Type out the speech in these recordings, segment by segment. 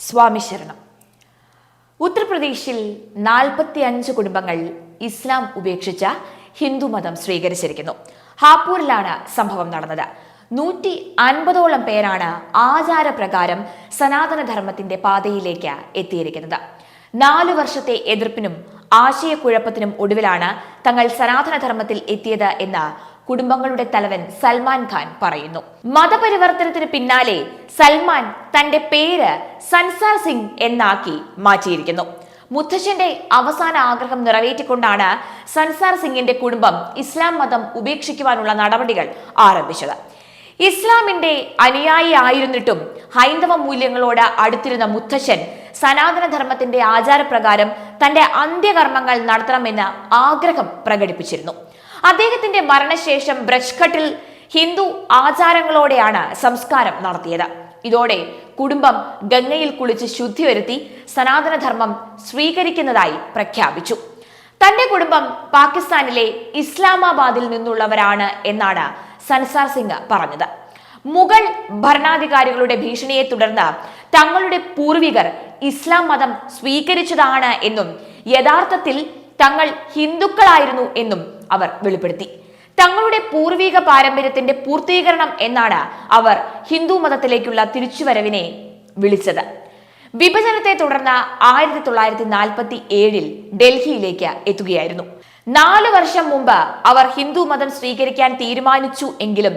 സ്വാമി ശരണം. ഉത്തർപ്രദേശിൽ 45 കുടുംബങ്ങൾ ഇസ്ലാം ഉപേക്ഷിച്ച ഹിന്ദുമതം സ്വീകരിച്ചിരിക്കുന്നു. ഹാപ്പൂരിലാണ് സംഭവം നടന്നത്. 150ഓളം പേരാണ് ആചാരപ്രകാരം സനാതനധർമ്മത്തിന്റെ പാതയിലേക്ക് എത്തിയിരിക്കുന്നത്. 4 വർഷത്തെ എതിർപ്പിനും ആശയക്കുഴപ്പത്തിനും ഒടുവിലാണ് തങ്ങൾ സനാതനധർമ്മത്തിൽ എത്തിയത് എന്ന് കുടുംബങ്ങളുടെ തലവൻ സൽമാൻ ഖാൻ പറയുന്നു. മതപരിവർത്തനത്തിന് പിന്നാലെ സൽമാൻ തന്റെ പേര് സൻസാർ സിംഗ് എന്നാക്കി മാറ്റിയിരിക്കുന്നു. മുത്തച്ഛന്റെ അവസാന ആഗ്രഹം നിറവേറ്റിക്കൊണ്ടാണ് സൻസാർ സിംഗിന്റെ കുടുംബം ഇസ്ലാം മതം ഉപേക്ഷിക്കുവാനുള്ള നടപടികൾ ആരംഭിച്ചത്. ഇസ്ലാമിന്റെ അനുയായി ആയിരുന്നിട്ടും ഹൈന്ദവ മൂല്യങ്ങളോട് അടുത്തിരുന്ന മുത്തച്ഛൻ സനാതനധർമ്മത്തിന്റെ ആചാരപ്രകാരം തന്റെ അന്ത്യകർമ്മങ്ങൾ നടത്തണമെന്ന് ആഗ്രഹം പ്രകടിപ്പിച്ചിരുന്നു. അദ്ദേഹത്തിന്റെ മരണശേഷം ബ്രജ്ഘട്ടിൽ ഹിന്ദു ആചാരങ്ങളോടെയാണ് സംസ്കാരം നടത്തിയത്. ഇതോടെ കുടുംബം ഗംഗയിൽ കുളിച്ച് ശുദ്ധി വരുത്തി സനാതനധർമ്മം സ്വീകരിക്കുന്നതായി പ്രഖ്യാപിച്ചു. തന്റെ കുടുംബം പാകിസ്ഥാനിലെ ഇസ്ലാമാബാദിൽ നിന്നുള്ളവരാണ് എന്നാണ് സൻസാർ സിംഗ് പറഞ്ഞത്. മുഗൾ ഭരണാധികാരികളുടെ ഭീഷണിയെ തുടർന്ന് തങ്ങളുടെ പൂർവികർ ഇസ്ലാം മതം സ്വീകരിച്ചതാണ് എന്നും യഥാർത്ഥത്തിൽ തങ്ങൾ ഹിന്ദുക്കളായിരുന്നു എന്നും അവർ വെളിപ്പെടുത്തി. തങ്ങളുടെ പൂർവിക പാരമ്പര്യത്തിന്റെ പൂർത്തീകരണം എന്നാണ് അവർ ഹിന്ദു മതത്തിലേക്കുള്ള തിരിച്ചുവരവിനെ വിളിച്ചത്. വിഭജനത്തെ തുടർന്ന് 1947 ഡൽഹിയിലേക്ക് എത്തുകയായിരുന്നു. 4 വർഷം മുമ്പ് അവർ ഹിന്ദു മതം സ്വീകരിക്കാൻ തീരുമാനിച്ചു എങ്കിലും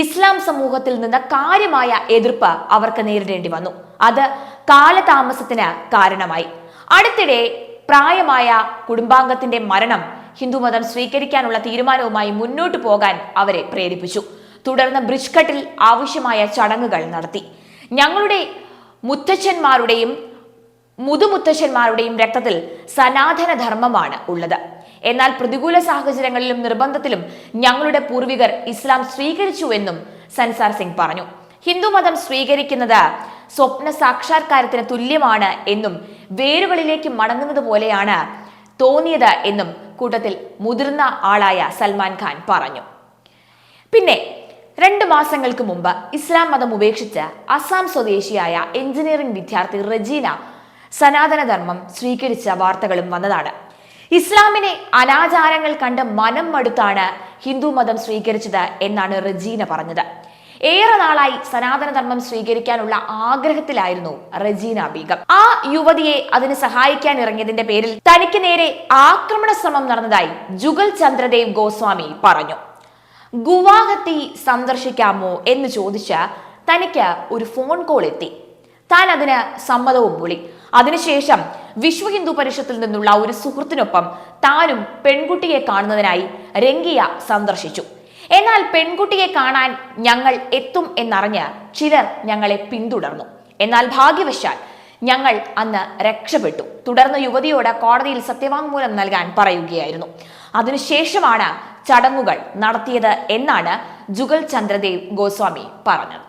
ഇസ്ലാം സമൂഹത്തിൽ നിന്ന് കാര്യമായ എതിർപ്പ് അവർക്ക് നേരിടേണ്ടി വന്നു. അത് കാലതാമസത്തിന് കാരണമായി. അടുത്തിടെ പ്രായമായ കുടുംബാംഗത്തിന്റെ മരണം ഹിന്ദുമതം സ്വീകരിക്കാനുള്ള തീരുമാനവുമായി മുന്നോട്ടു പോകാൻ അവരെ പ്രേരിപ്പിച്ചു. തുടർന്ന് ബ്രിജ്ഘട്ടിൽ ആവശ്യമായ ചടങ്ങുകൾ നടത്തി. ഞങ്ങളുടെ മുത്തച്ഛന്മാരുടെയും മുതുമുത്തച്ഛന്മാരുടെയും രക്തത്തിൽ സനാതന ധർമ്മമാണ് ഉള്ളത്. എന്നാൽ പ്രതികൂല സാഹചര്യങ്ങളിലും നിർബന്ധത്തിലും ഞങ്ങളുടെ പൂർവികർ ഇസ്ലാം സ്വീകരിച്ചുവെന്നും സൻസാർ സിംഗ് പറഞ്ഞു. ഹിന്ദുമതം സ്വീകരിക്കുന്നത് സ്വപ്ന സാക്ഷാത്കാരത്തിന് തുല്യമാണ് എന്നും വേരുകളിലേക്ക് മടങ്ങുന്നത് പോലെയാണ് തോന്നിയത് എന്നും കൂട്ടത്തിൽ മുതിർന്ന ആളായ സൽമാൻ ഖാൻ പറഞ്ഞു. പിന്നെ 2 മാസങ്ങൾക്ക് മുമ്പ് ഇസ്ലാം മതം ഉപേക്ഷിച്ച് അസാം സ്വദേശിയായ എഞ്ചിനീയറിംഗ് വിദ്യാർത്ഥി റജീന സനാതനധർമ്മം സ്വീകരിച്ച വാർത്തകളും വന്നതാണ്. ഇസ്ലാമിനെ അനാചാരങ്ങൾ കണ്ട് മനം മടുത്താണ് ഹിന്ദു മതം സ്വീകരിച്ചത് എന്നാണ് റജീന പറഞ്ഞത്. ഏറെ നാളായി സനാതനധർമ്മം സ്വീകരിക്കാനുള്ള ആഗ്രഹത്തിലായിരുന്നു റജീന ബീഗം. ആ യുവതിയെ അതിന് സഹായിക്കാൻ ഇറങ്ങിയതിന്റെ പേരിൽ തനിക്ക് നേരെ ആക്രമണ ശ്രമം നടന്നതായി ജുഗൽ ചന്ദ്രദേവ് ഗോസ്വാമി പറഞ്ഞു. ഗുവാഹത്തി സന്ദർശിക്കാമോ എന്ന് ചോദിച്ച തനിക്ക് ഒരു ഫോൺ കോൾ എത്തി. താൻ അതിന് സമ്മതവും മൂളി. അതിനുശേഷം വിശ്വ ഹിന്ദു പരിഷത്തിൽ നിന്നുള്ള ഒരു സുഹൃത്തിനൊപ്പം താനും പെൺകുട്ടിയെ കാണുന്നതിനായി രംഗിയ സന്ദർശിച്ചു. എന്നാൽ പെൺകുട്ടിയെ കാണാൻ ഞങ്ങൾ എത്തും എന്നറിഞ്ഞ് ചിലർ ഞങ്ങളെ പിന്തുടർന്നു. എന്നാൽ ഭാഗ്യവശാൽ ഞങ്ങൾ അന്ന് രക്ഷപ്പെട്ടു. തുടർന്ന് യുവതിയോട് കോടതിയിൽ സത്യവാങ്മൂലം നൽകാൻ പറയുകയായിരുന്നു. അതിനുശേഷമാണ് ചടങ്ങുകൾ നടത്തിയത് എന്നാണ് ജുഗൽ ചന്ദ്രദേവ് ഗോസ്വാമി പറഞ്ഞത്.